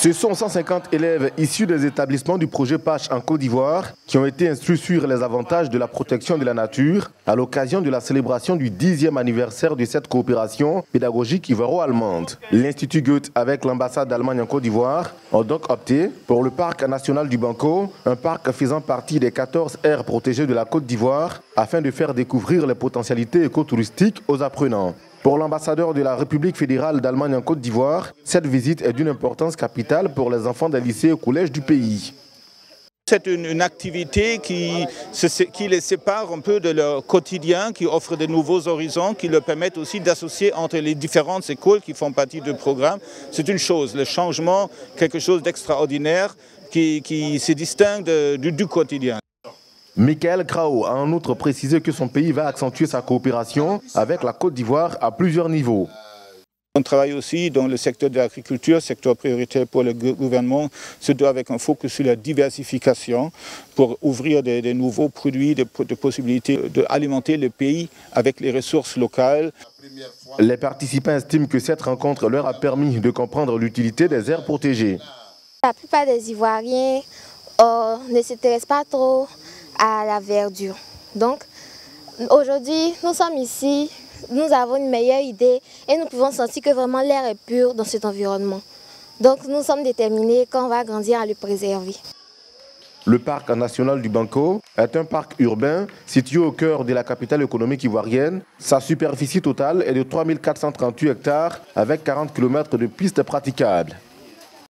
Ce sont 150 élèves issus des établissements du projet PACH en Côte d'Ivoire qui ont été instruits sur les avantages de la protection de la nature à l'occasion de la célébration du 10e anniversaire de cette coopération pédagogique ivoiro-allemande. L'Institut Goethe avec l'ambassade d'Allemagne en Côte d'Ivoire ont donc opté pour le parc national du Banco, un parc faisant partie des 14 aires protégées de la Côte d'Ivoire afin de faire découvrir les potentialités écotouristiques aux apprenants. Pour l'ambassadeur de la République fédérale d'Allemagne en Côte d'Ivoire, cette visite est d'une importance capitale pour les enfants des lycées et collèges du pays. C'est une activité qui les sépare un peu de leur quotidien, qui offre de nouveaux horizons, qui leur permettent aussi d'associer entre les différentes écoles qui font partie du programme. C'est une chose, le changement, quelque chose d'extraordinaire qui se distingue du quotidien. Michael Krao a en outre précisé que son pays va accentuer sa coopération avec la Côte d'Ivoire à plusieurs niveaux. On travaille aussi dans le secteur de l'agriculture, secteur prioritaire pour le gouvernement, surtout avec un focus sur la diversification pour ouvrir des nouveaux produits, des possibilités d'alimenter le pays avec les ressources locales. Les participants estiment que cette rencontre leur a permis de comprendre l'utilité des aires protégées. La plupart des Ivoiriens ne s'intéressent pas trop à la verdure. Donc aujourd'hui, nous sommes ici, nous avons une meilleure idée et nous pouvons sentir que vraiment l'air est pur dans cet environnement. Donc nous sommes déterminés qu'on va grandir à le préserver. Le parc national du Banco est un parc urbain situé au cœur de la capitale économique ivoirienne. Sa superficie totale est de 3438 hectares avec 40 km de pistes praticables.